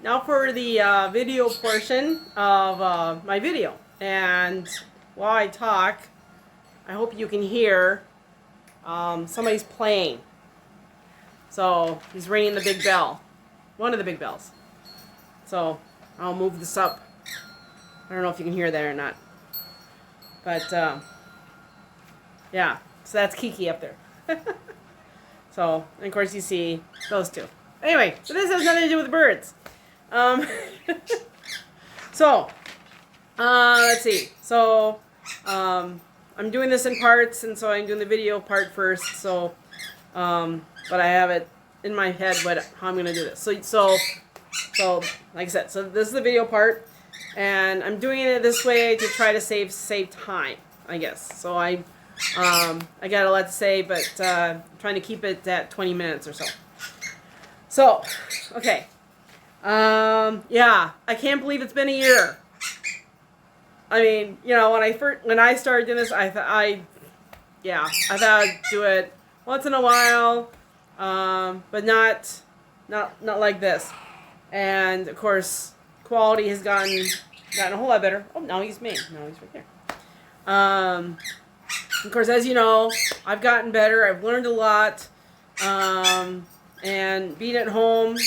now for the video portion of my video. And while I talk, I hope you can hear somebody's playing. So he's ringing the big bell, one of the big bells. So I'll move this up. I don't know if you can hear that or not. But yeah, so that's Kiki up there. So, and of course you see those two. Anyway, so this has nothing to do with birds. So, let's see. So, I'm doing this in parts, and so I'm doing the video part first. So, but I have it in my head how I'm going to do this. So, like I said, so this is the video part, and I'm doing it this way to try to save time, I guess. So I got a lot to say, but I'm trying to keep it at 20 minutes or so. So, okay. Yeah, I can't believe it's been a year. I mean, you know, when I started doing this, I thought I'd do it once in a while, but not like this. And of course, quality has gotten a whole lot better. Oh, now he's me. Now he's right there. Of course, as you know, I've gotten better. I've learned a lot. And being at home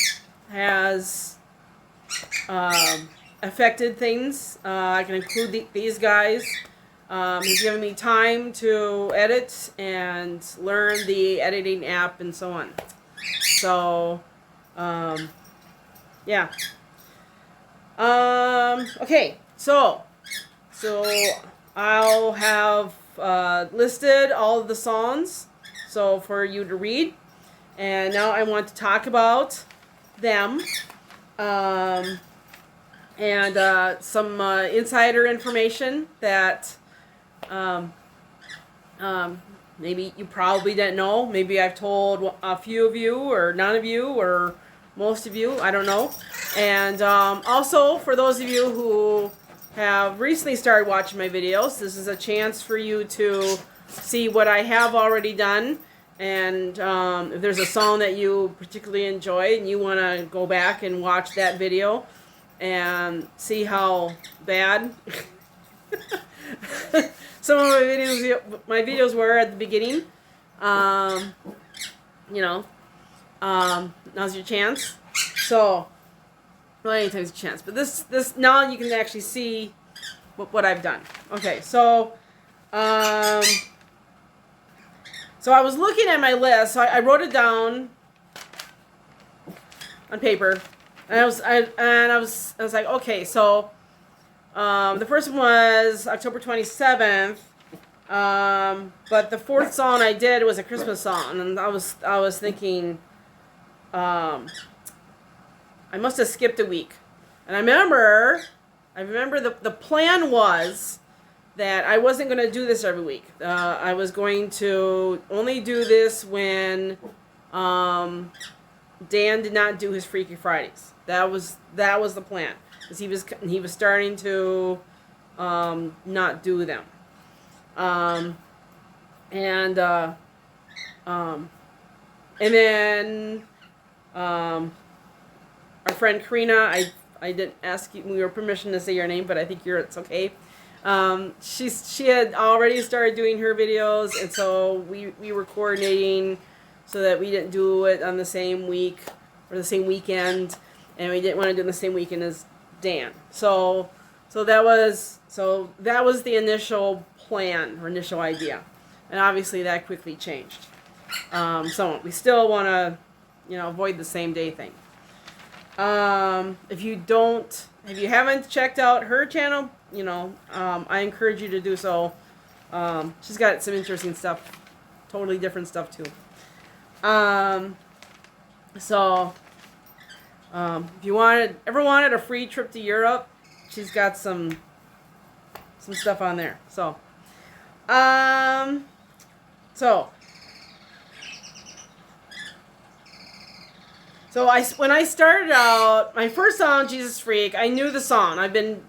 has affected things. I can include these guys. He's given me time to edit and learn the editing app and so on. So, yeah. Okay, so I'll have listed all of the songs so for you to read, and now I want to talk about them and some insider information that maybe you probably didn't know. Maybe I've told a few of you, or none of you, or most of you, I don't know. And also, for those of you who have recently started watching my videos, this is a chance for you to see what I have already done. And if there's a song that you particularly enjoy and you want to go back and watch that video and see how bad some of my videos were at the beginning, you know, now's your chance. So, well, anytime's a chance. But this now you can actually see what I've done. Okay, so so I was looking at my list. So I wrote it down on paper, and I was like, okay, so the first one was October 27th. But the fourth song I did was a Christmas song, and I was thinking, I must have skipped a week. And I remember the plan was that I wasn't going to do this every week. I was going to only do this when Dan did not do his Freaky Fridays. That was the plan, because he was starting to not do them. And then our friend Karina, I didn't ask you your permission to say your name, but I think it's okay. She had already started doing her videos, and so we were coordinating so that we didn't do it on the same week or the same weekend, and we didn't want to do it on the same weekend as Dan. So that was the initial plan or initial idea, and obviously that quickly changed. So we still want to, avoid the same day thing. If you haven't checked out her channel, I encourage you to do so. She's got some interesting stuff, totally different stuff too. So if you ever wanted a free trip to Europe, she's got some stuff on there. So when I started out, my first song, Jesus Freak, I knew the song. I've been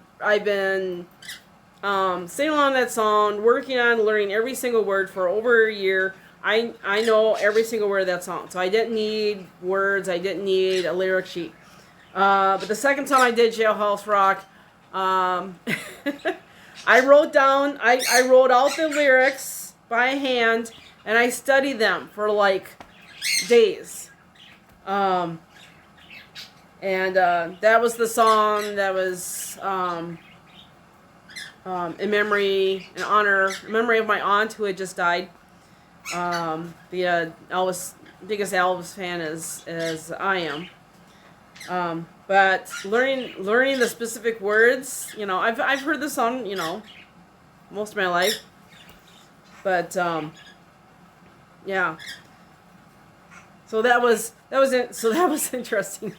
singing along that song, working on learning every single word for over a year. I know every single word of that song. So I didn't need words. I didn't need a lyric sheet. But the second time I did Jailhouse Rock, I wrote down, I wrote out the lyrics by hand, and I studied them for like days. And that was the song that was in memory of my aunt who had just died. The biggest Elvis fan as I am. But learning the specific words, I've heard the song, most of my life. But yeah. So that was it. So that was interesting.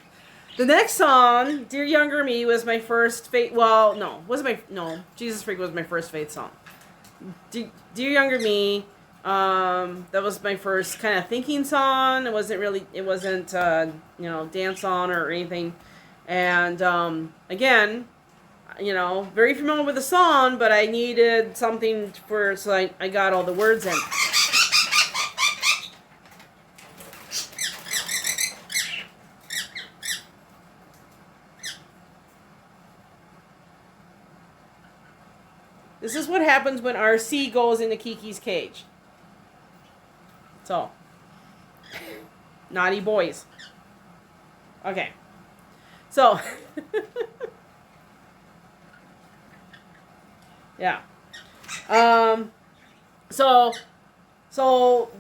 The next song, Dear Younger Me, was my first faith. Well, Jesus Freak was my first faith song. Dear Younger Me, that was my first kind of thinking song. It wasn't dance song or anything. And again, very familiar with the song, but I needed something so I got all the words in. This is what happens when RC goes into Kiki's cage. So, naughty boys. Okay. So, yeah. So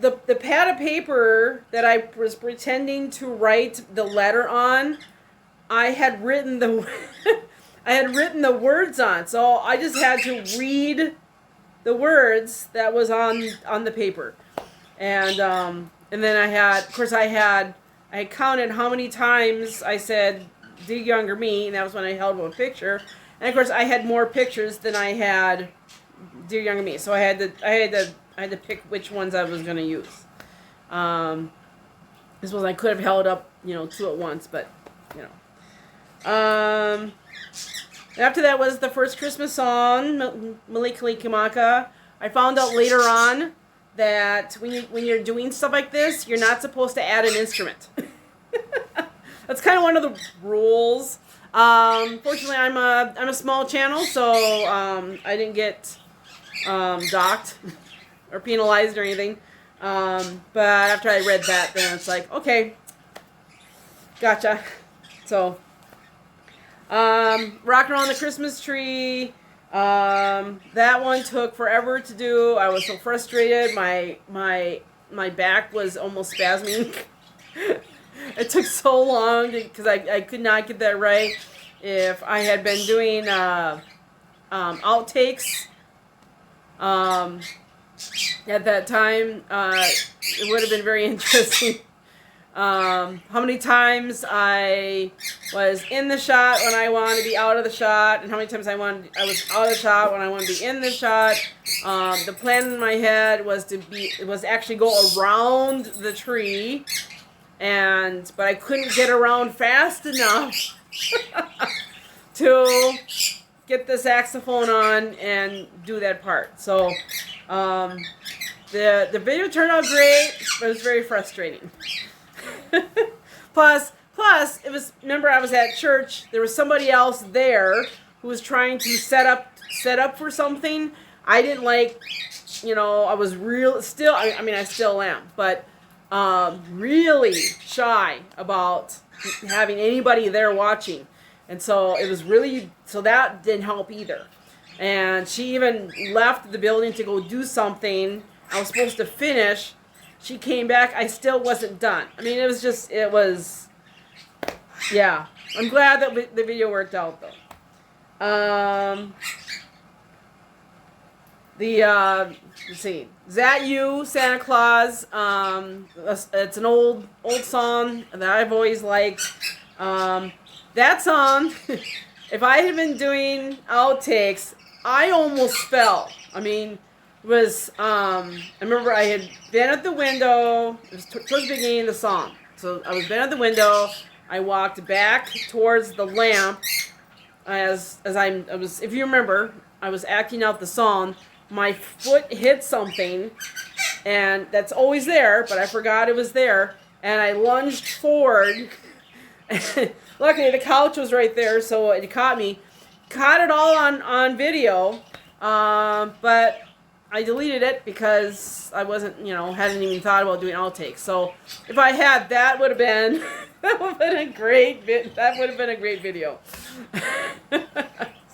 the pad of paper that I was pretending to write the letter on, I had written the words on. So I just had to read the words that was on the paper. And then I had counted how many times I said Dear Younger Me, and that was when I held up a picture. And of course I had more pictures than I had Dear Younger Me. So I had to pick which ones I was going to use. This was I could have held up, two at once, but after that was the first Christmas song, Mele Kalikimaka. I found out later on that when you're doing stuff like this, you're not supposed to add an instrument. That's kind of one of the rules. Fortunately, I'm a small channel, so I didn't get docked or penalized or anything. But after I read that, then it's like, okay, gotcha. So, Rockin' Around the Christmas Tree. That one took forever to do. I was so frustrated. My back was almost spasming. It took so long because I could not get that right. If I had been doing outtakes at that time, it would have been very interesting. How many times I was in the shot when I wanted to be out of the shot, and how many times I was out of the shot when I wanted to be in the shot. The plan in my head was actually go around the tree, but I couldn't get around fast enough to get the saxophone on and do that part. So the video turned out great, but it was very frustrating. Plus, it was. Remember, I was at church. There was somebody else there who was trying to set up for something. I didn't like. I was still. I still am, but really shy about having anybody there watching, and so it was really. So that didn't help either. And she even left the building to go do something. I was supposed to finish. She came back. I still wasn't done. It was, yeah. I'm glad that the video worked out, though. Let's see. Is That You, Santa Claus. It's an old song that I've always liked. That song, if I had been doing outtakes, I almost fell. I remember I had been at the window. It was towards the beginning of the song. So I was been at the window. I walked back towards the lamp I was, if you remember, I was acting out the song. My foot hit something, and that's always there, but I forgot it was there. And I lunged forward. luckily the couch was right there, so it caught me. Caught it all on video, but I deleted it because I wasn't, hadn't even thought about doing outtakes. So if I had, that would have been that would have been a great that would have been a great video.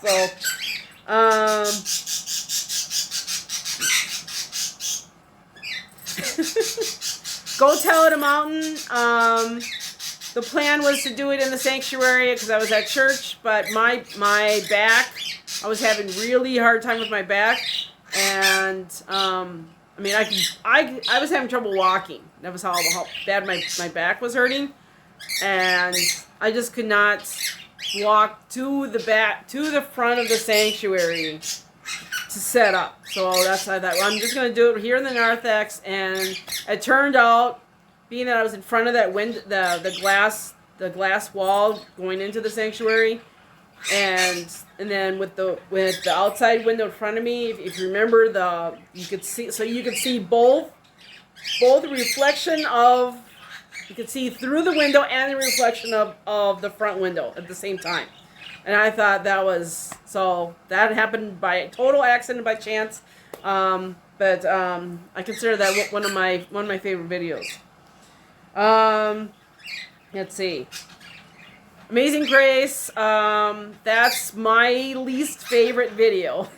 So go tell it a mountain. The plan was to do it in the sanctuary because I was at church, but my back, I was having really hard time with my back, and I was having trouble walking. That was how bad my back was hurting, and I just could not walk to the front of the sanctuary to set up. So that's why I thought, well, I'm just going to do it here in the narthex, and it turned out, being that I was in front of that window, the glass wall going into the sanctuary, and then with the outside window in front of me, if you remember, you could see both the reflection of, you could see through the window and the reflection of the front window at the same time. And I thought that happened by total accident, by chance, but I consider that one of my favorite videos. Let's see. Amazing Grace. That's my least favorite video.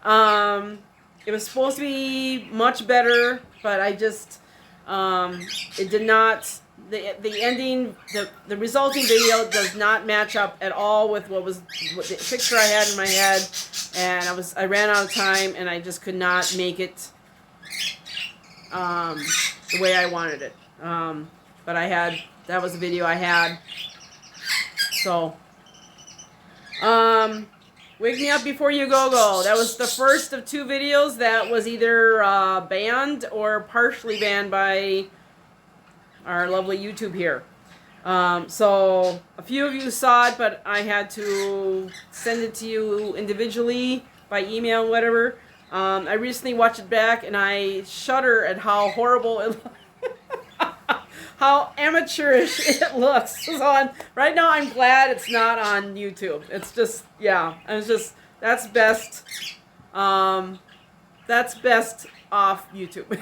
It was supposed to be much better, but I just, it did not, the ending, the resulting video does not match up at all with what the picture I had in my head, and I ran out of time, and I just could not make it, the way I wanted it. But that was the video I had. So, Wake Me Up Before You Go. That was the first of 2 videos that was either banned or partially banned by our lovely YouTube here. So, a few of you saw it, but I had to send it to you individually by email and whatever. I recently watched it back, and I shudder at how horrible it looks. How amateurish it looks. So right now I'm glad it's not on YouTube. It's just, that's best. That's best off YouTube.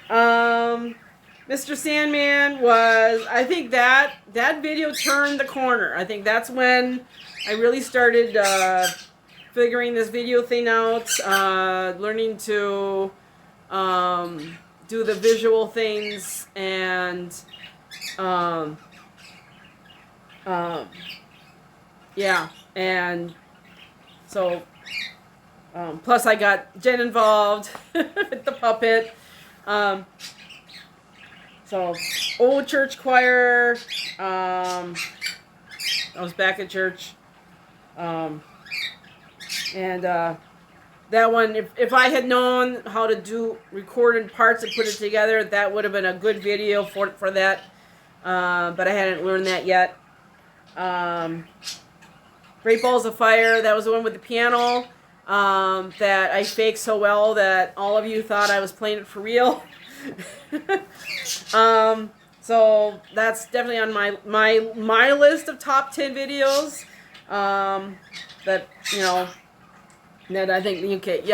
Mr. Sandman was, I think that video turned the corner. I think that's when I really started figuring this video thing out, learning to do the visual things, and and so plus I got Jen involved with the puppet, so old church choir, I was back at church, and that one, if I had known how to do recorded parts and put it together, that would have been a good video for that. But I hadn't learned that yet. Great Balls of Fire, that was the one with the piano that I faked so well that all of you thought I was playing it for real. So that's definitely on my list of top 10 videos. That I think, okay,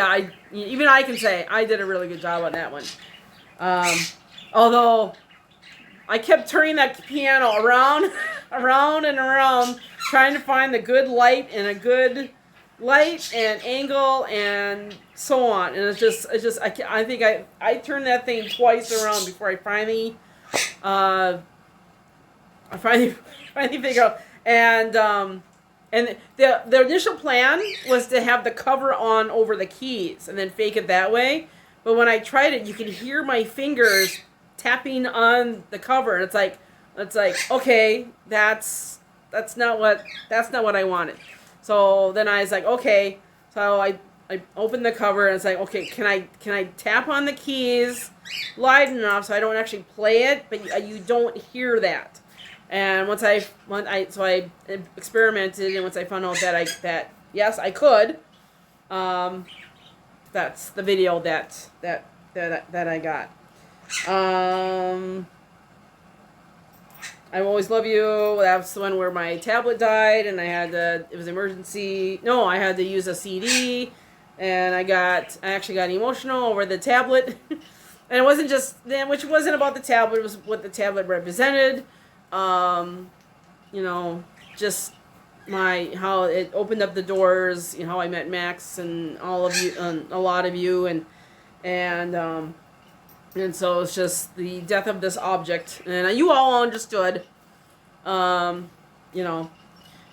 even I can say I did a really good job on that one. Although I kept turning that piano around, around and around, trying to find the good light and a good light and angle and so on. And it's just I think I turned that thing twice around before I finally figure out. And the initial plan was to have the cover on over the keys and then fake it that way. But when I tried it, you could hear my fingers tapping on the cover, and it's like okay, that's not what I wanted. So then I was like, okay. So I opened the cover, and it's like, okay, can I tap on the keys loud enough so I don't actually play it, but you don't hear that. And once I experimented, and once I found out that yes, I could, that's the video that I got. I Always Love You. That's the one where my tablet died and I had to, it was emergency. No, I had to use a CD and I actually got emotional over the tablet. And it wasn't just, which wasn't about the tablet, it was what the tablet represented. You know, just how it opened up the doors, you know, how I met Max and all of you, a lot of you, and so it's just the death of this object, and you all understood, you know,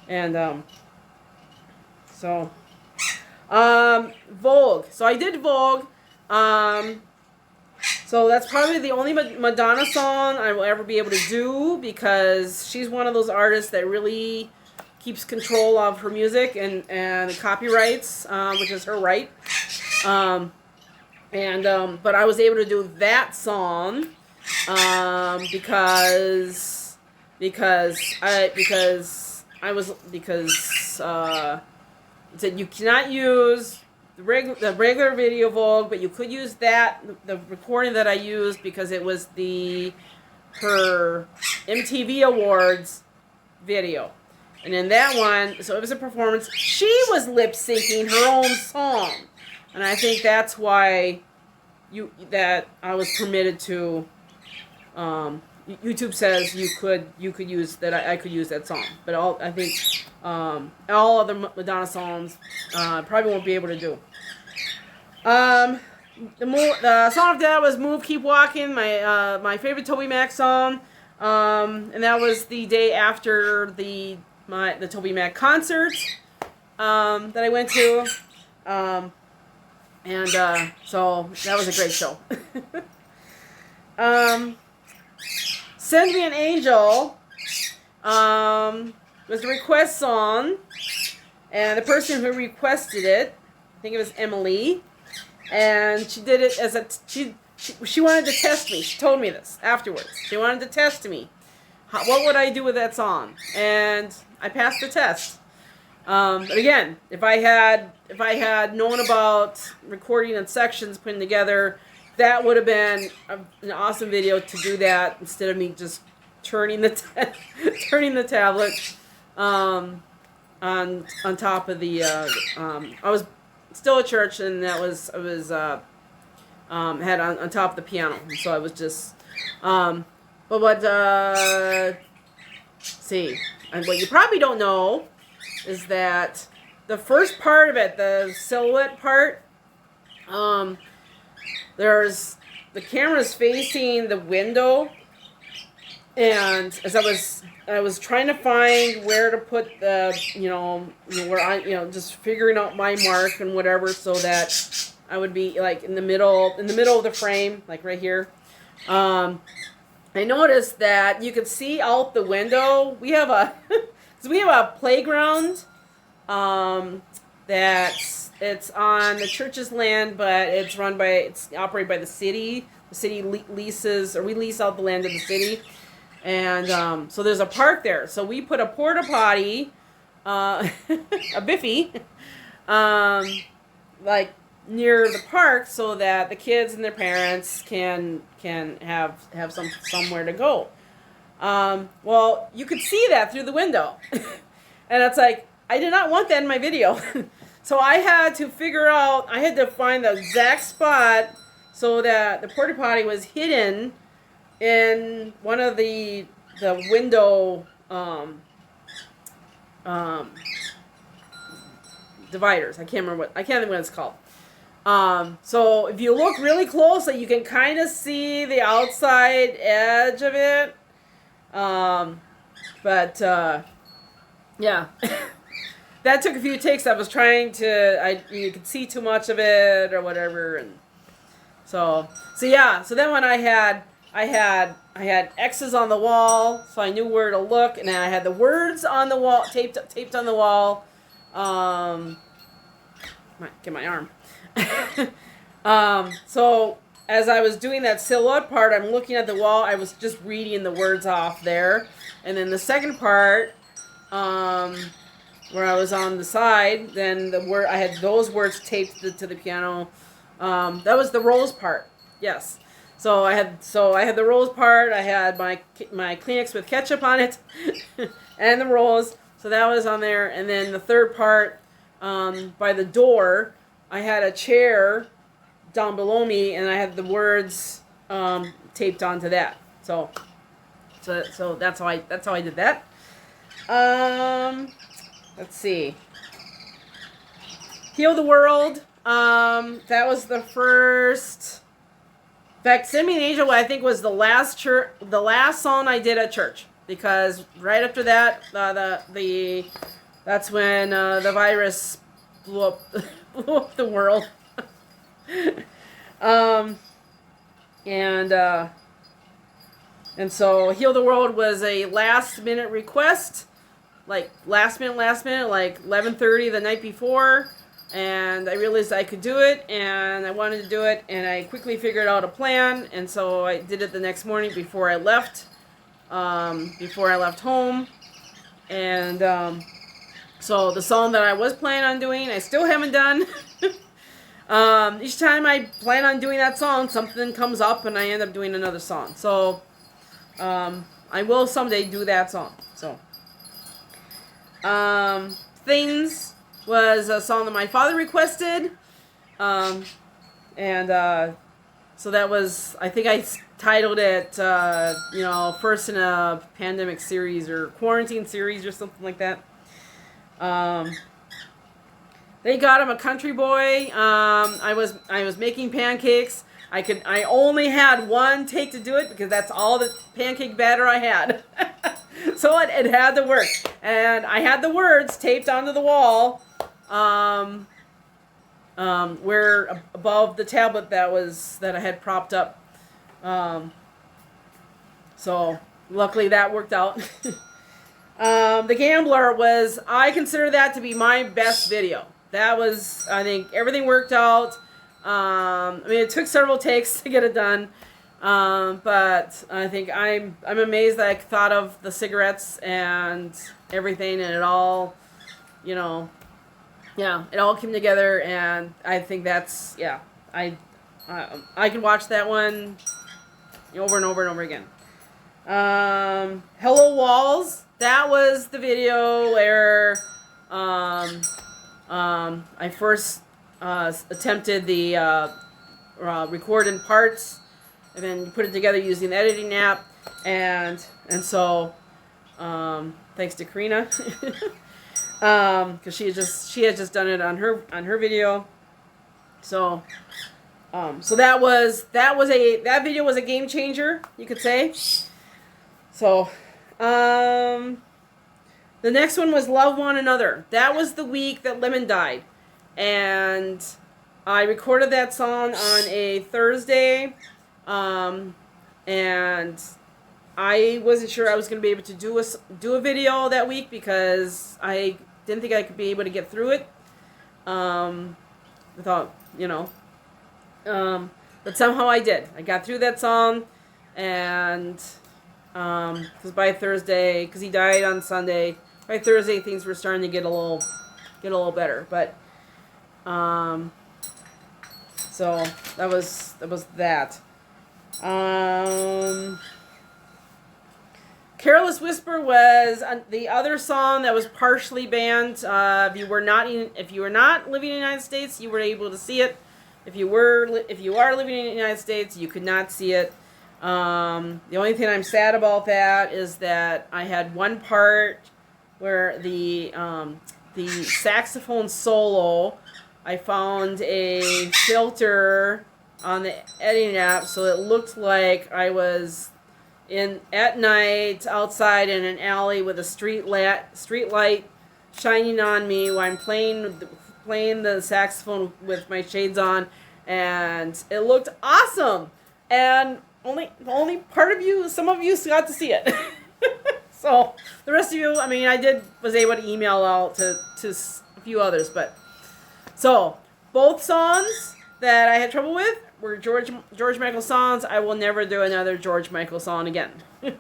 and so Vogue. So I did Vogue. So that's probably the only Madonna song I will ever be able to do because she's one of those artists that really keeps control of her music and the copyrights, which is her right. But I was able to do that song because it said you cannot use the regular video Vogue, but you could use the recording that I used because it was her MTV Awards video. And in that one, so it was a performance, she was lip syncing her own song. And I think that's why that I was permitted to, YouTube says you could use that, I could use that song. But I think all other Madonna songs probably won't be able to do. The song of that was "Move, Keep Walking," my favorite Toby Mac song, and that was the day after the Toby Mac concert that I went to, and so that was a great show. "Send Me an Angel" was the request song, and the person who requested it, I think it was Emily, and she did it as she wanted to test me. She told me this afterwards. She wanted to test me. What would I do with that song? And I passed the test. But again, if I had known about recording in sections, putting together, that would have been an awesome video to do that instead of me just turning the tablet on top of the. I was still at church, and I was had on top of the piano, so I was just. But what see, and what you probably don't know is that the first part of it, the silhouette part, there's the camera's facing the window, and as I was trying to find where to put the, where I, just figuring out my mark and whatever, so that I would be like in the middle of the frame, like right here. I noticed that you could see out the window. We have a playground it's on the church's land, but it's operated by the city. The city we lease out the land to the city. And so there's a park there. So we put a porta potty, a biffy, like near the park, so that the kids and their parents can have somewhere to go. Well, you could see that through the window, and it's like I did not want that in my video, so I had to find the exact spot so that the porta potty was hidden in one of the window dividers. I can't think what it's called. So if you look really closely, you can kind of see the outside edge of it. Yeah, that took a few takes. I was trying to, you could see too much of it or whatever, and so yeah. So then when I had X's on the wall, so I knew where to look, and then I had the words on the wall, taped on the wall. Get my arm. So as I was doing that silhouette part, I'm looking at the wall. I was just reading the words off there, and then the second part, where I was on the side, then I had those words taped to the piano. That was the rose part. Yes. So I had the rose part. I had my Kleenex with ketchup on it, and the rose. So that was on there. And then the third part, by the door, I had a chair down below me, and I had the words taped onto that. So that's how I did that. Let's see. Heal the World. That was the first. In fact, Send Me an Angel, I think, was the last song I did at church, because right after that, that's when the virus blew up the world. And so Heal the World was a last minute request, like last minute, like 11:30 the night before. And I realized I could do it, and I wanted to do it, and I quickly figured out a plan, and so I did it the next morning before I left home. And so the song that I was planning on doing, I still haven't done. Each time I plan on doing that song, something comes up, and I end up doing another song. So I will someday do that song. So Things was a song that my father requested, so that was, I think I titled it, first in a pandemic series or quarantine series or something like that. They got him a country boy. I was making pancakes. I only had one take to do it because that's all the pancake batter I had. So it had to work, and I had the words taped onto the wall. Where above the tablet that I had propped up. So luckily that worked out. The Gambler I consider that to be my best video. That was, I think everything worked out. It took several takes to get it done. But I think I'm amazed that I thought of the cigarettes and everything, and it all, it all came together, and I think that's, I can watch that one over and over and over again. Hello Walls, that was the video where I first attempted the record in parts, and then put it together using the editing app, and so thanks to Karina. Because she had just done it on her video. So that video was a game changer, you could say. So the next one was Love One Another. That was the week that Lemon died, and I recorded that song on a Thursday, and I wasn't sure I was going to be able to do a video that week because I didn't think I could be able to get through it. I thought, but somehow I did. I got through that song, and because by Thursday, because he died on Sunday, by Thursday things were starting to get a little better. But so that was that. Careless Whisper was the other song that was partially banned. If you were not living in the United States, you were able to see it. If you are living in the United States, you could not see it. The only thing I'm sad about that is that I had one part where the saxophone solo, I found a filter on the editing app, so it looked like I was at night outside in an alley with a street light shining on me while I'm playing the saxophone with my shades on, and it looked awesome. And only part of you, some of you got to see it. So the rest of you, I was able to email out to a few others, but so both songs that I had trouble with were George Michael songs. I will never do another George Michael song again. But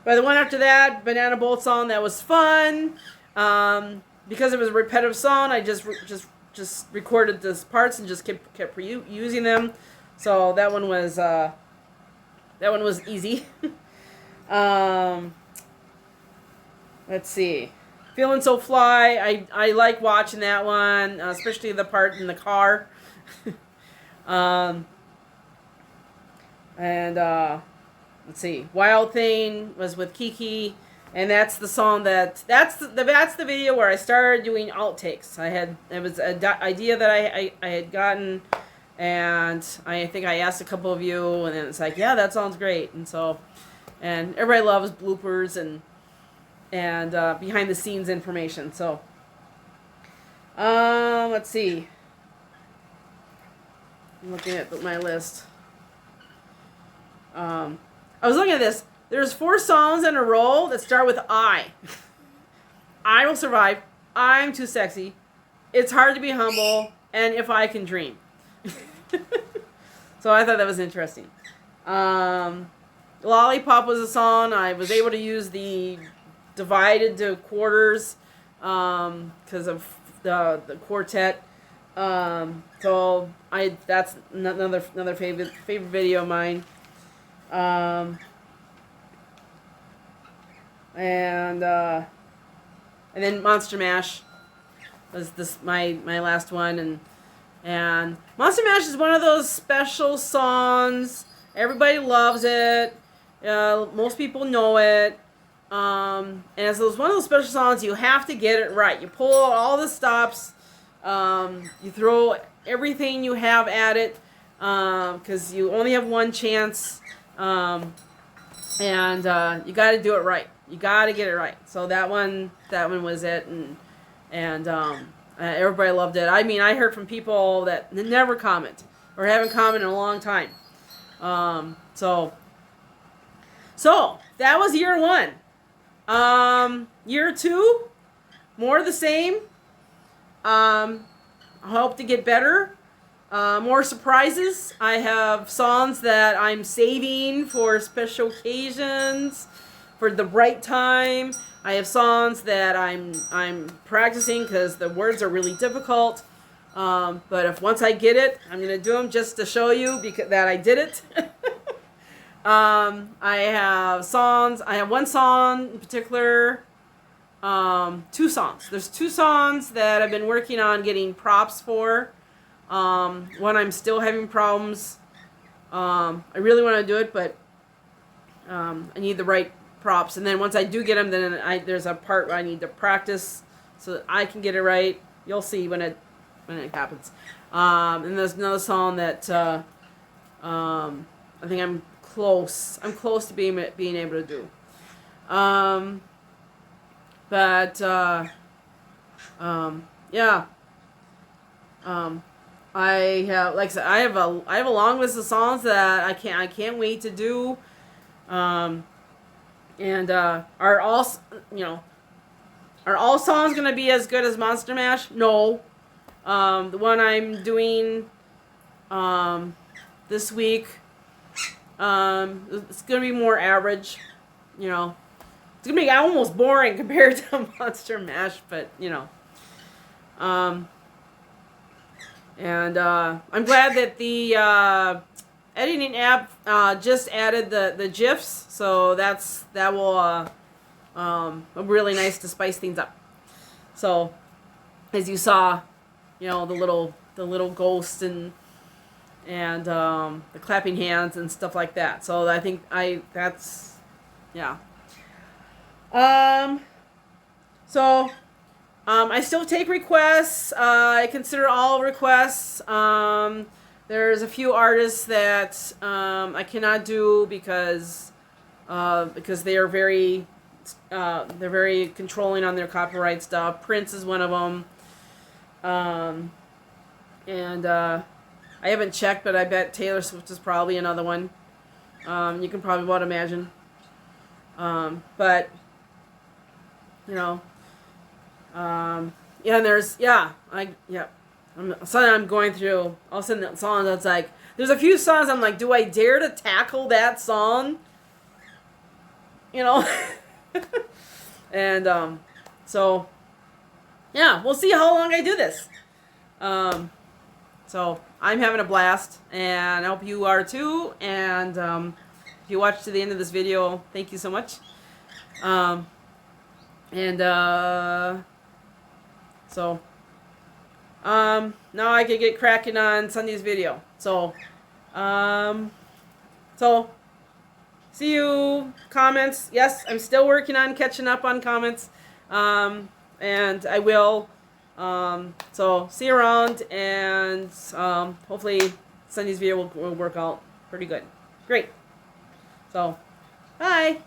the one after that, Banana Boat song, that was fun. Because it was a repetitive song, I just just recorded those parts and just kept using them. So that one was easy. Let's see. Feelin' So Fly. I like watching that one, especially the part in the car. Let's see. Wild Thing was with Kiki, and that's the song that's the video where I started doing outtakes. It was an idea that I had gotten, and I think I asked a couple of you, and then it's like, yeah, that sounds great, and everybody loves bloopers and behind the scenes information. So let's see. I'm looking at my list. I was looking at this. There's 4 songs in a row that start with I. I Will Survive. I'm Too Sexy. It's Hard to Be Humble. And If I Can Dream. So I thought that was interesting. Lollipop was a song. I was able to use the divided to quarters because of the quartet. So that's another favorite video of mine. And then Monster Mash was my last one, and Monster Mash is one of those special songs. Everybody loves it. Most people know it. And it's one of those special songs you have to get it right. You pull out all the stops. You throw everything you have at it because you only have one chance. And you got to do it right. You got to get it right. So that one was it, and everybody loved it. I mean, I heard from people that never comment or haven't commented in a long time. So that was year 1. Year 2, more of the same. I hope to get better. More surprises. I have songs that I'm saving for special occasions, for the right time. I have songs that I'm practicing because the words are really difficult. But once I get it, I'm gonna do them just to show you that I did it. I have songs. I have one song in particular. 2 songs. There's 2 songs that I've been working on getting props for. One I'm still having problems. I really want to do it, but I need the right props. And then once I do get them, then there's a part where I need to practice so that I can get it right. You'll see when it happens. And there's another song that I think I'm close. I'm close to being able to do. Yeah. I have, like I said, I have a long list of songs that I can't wait to do. Are all songs gonna be as good as Monster Mash? No. The one I'm doing this week, it's gonna be more average. It's gonna be almost boring compared to Monster Mash, but I'm glad that the editing app just added the GIFs, so that will be really nice to spice things up. So, as you saw, the little ghost and the clapping hands and stuff like that. So I think that's yeah. I still take requests. I consider all requests. There's a few artists that I cannot do because they are very controlling on their copyright stuff. Prince is one of them. I haven't checked, but I bet Taylor Swift is probably another one. You can probably about imagine. I'm going through. All of a sudden, songs that's like, there's a few songs I'm like, do I dare to tackle that song? And we'll see how long I do this. So I'm having a blast, and I hope you are too. And if you watched to the end of this video, thank you so much. So now I can get cracking on Sunday's video. So see you. Comments. Yes, I'm still working on catching up on comments. And I will. So see you around, and hopefully Sunday's video will work out pretty good. Great. So, bye.